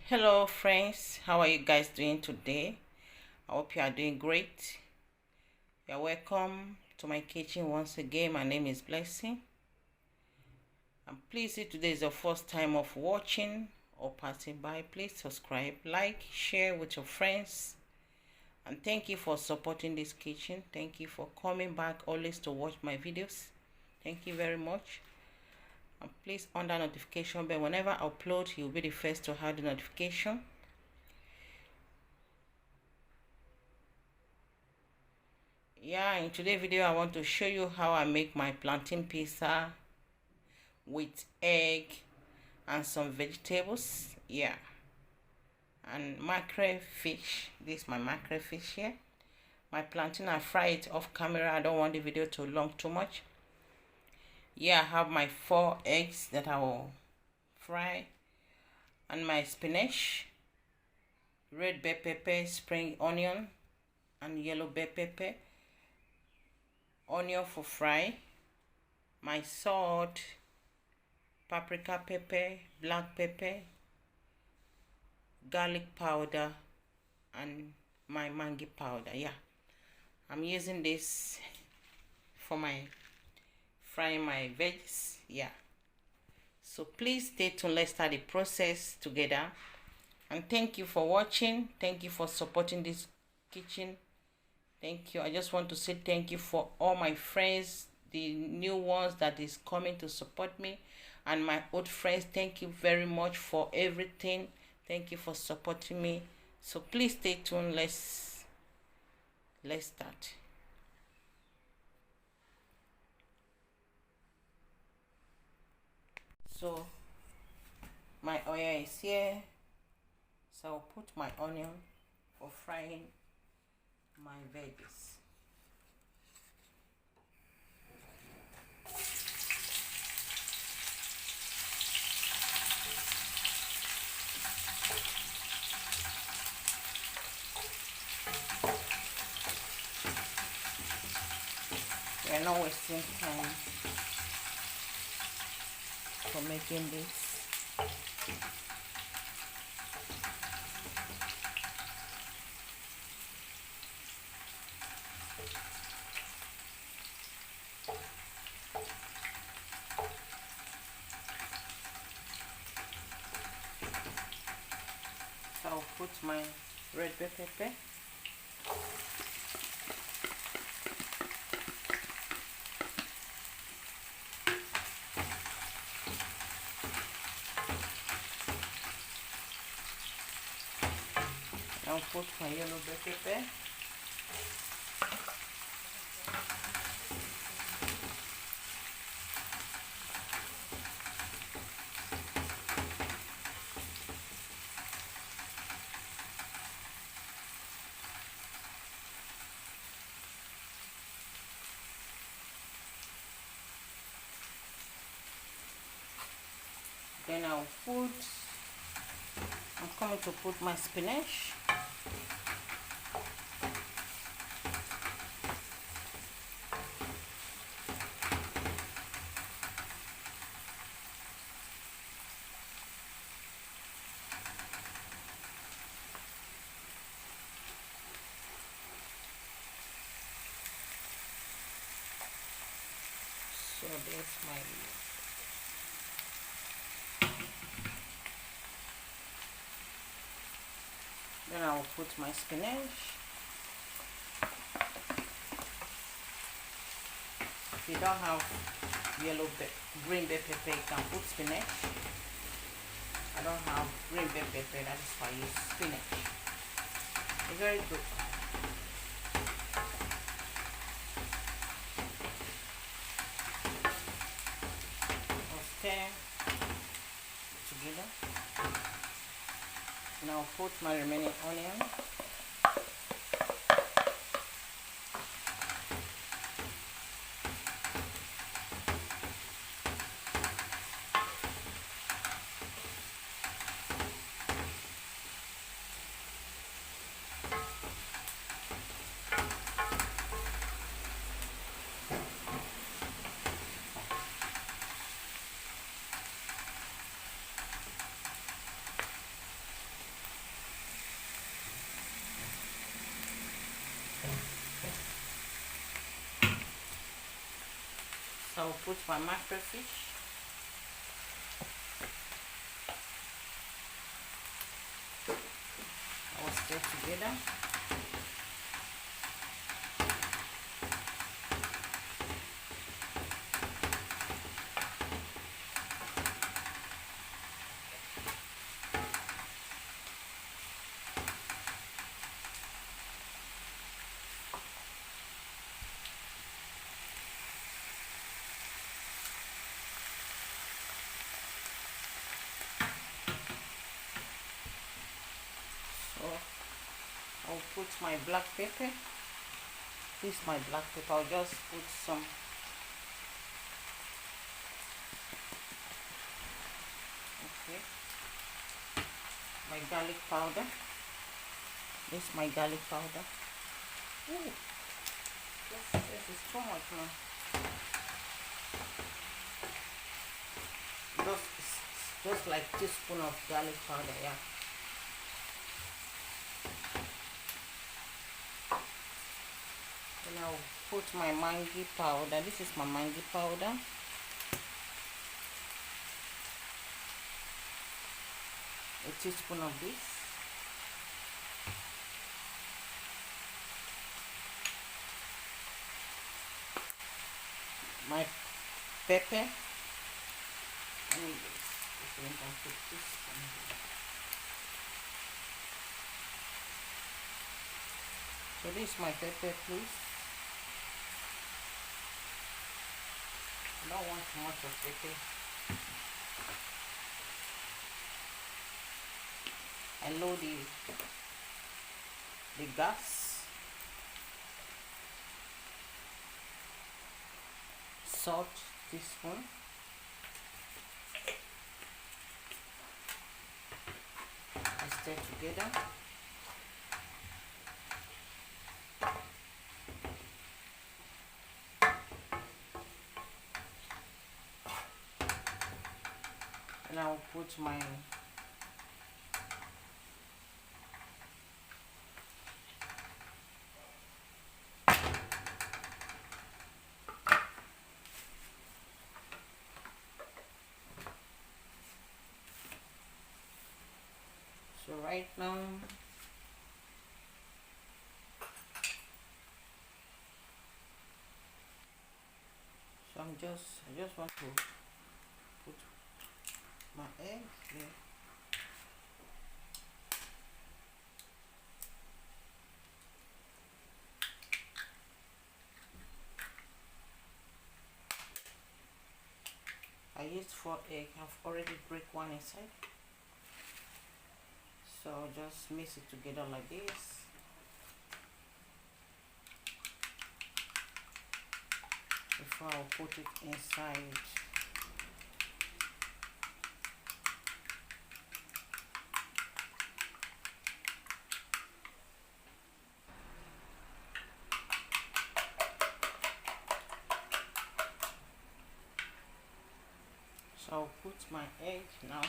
Hello friends, how are you guys doing today? I hope you are doing great. You're welcome to my kitchen once again. My name is Blessing. I'm pleased if today is your first time of watching or passing by. Please subscribe, like, share with your friends, and thank you for supporting this kitchen. Thank you for coming back always to watch my videos. Thank you very much. And please on that notification bell. Whenever I upload, you'll be the first to have the notification. In today's video I want to show you how I make my plantain pizza with egg and some vegetables. And mackerel fish. This is my mackerel fish here. My plantain, I fry it off camera. I don't want the video to long too much. I have my 4 eggs that I will fry, and my spinach, red bell pepper, spring onion, and yellow bell pepper, onion for fry, my salt, paprika pepper, black pepper, garlic powder, and my mangi powder. I'm using this for my frying my veggies. So please stay tuned. Let's start the process together. And thank you for watching. Thank you for supporting this kitchen. Thank you. I just want to say thank you for all my friends, the new ones that is coming to support me, and my old friends. Thank you very much for everything. Thank you for supporting me. So please stay tuned. Let's start. So my oil is here, so I'll put my onion for frying my veggies. We're not wasting time for making this. So I'll put my red bell pepper. I'll put my yellow bell pepper. Then I'm coming to put my spinach. So that's my Then I will put my spinach. If you don't have green bell pepper, you can put spinach. I don't have green bell pepper, that is why I use spinach. It's very good. I'll stir together. Now put my remaining onion. So I'll put my macrofish. I will stir together. So I'll put my black pepper. This is my black pepper. I'll just put some. Okay. My garlic powder. This is my garlic powder. Ooh, this is too much now. Just like teaspoon of garlic powder, yeah. Then I'll put my mangi powder. This is my mangi powder. A teaspoon of this. My pepper. Let me put this one here. So this is my pepper, please. I don't want too much of pepper. I lower the gas. Salt teaspoon. I stir together. And I'll put my so right now I just want to put my egg here. I used 4 eggs. I've already break one inside. So I'll just mix it together like this. Before I'll put it inside. So I'll put my egg now.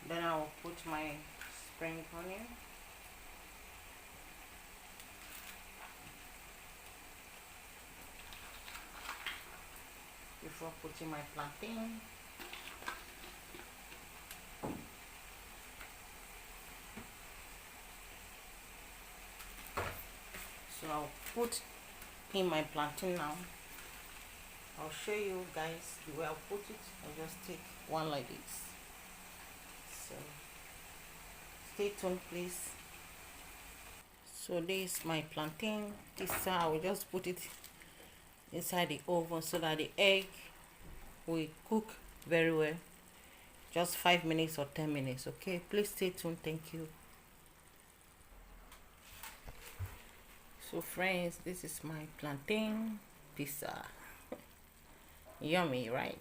Then I'll put my spring onion. Before putting my plantain. So I'll put in my plantain now. I'll show you guys the way I'll put it. I'll just take one like this. So stay tuned, please. So this is my plantain. This I will just put it inside the oven so that the egg will cook very well. Just 5 minutes or 10 minutes. Okay, please stay tuned. Thank you. So friends, this is my plantain pizza. Yummy, right?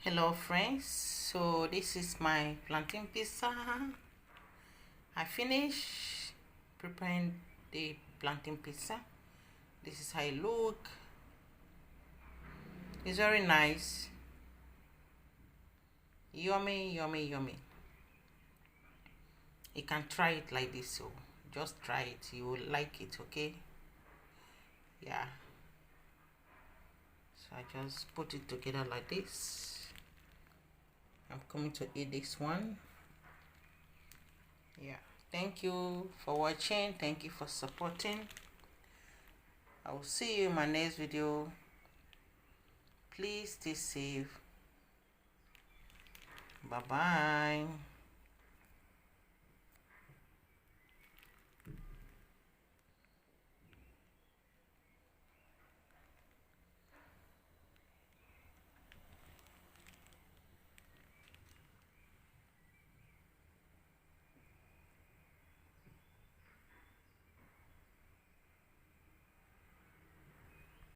Hello friends, so this is my plantain pizza. I finished preparing the plantain pizza. This is how it look. It's very nice, yummy, yummy, yummy. You can try it like this, so just try it, you will like it. Okay, yeah. So I just put it together like this. I'm coming to eat this one. Yeah, thank you for watching, thank you for supporting. I will see you in my next video. Please stay safe. Bye bye.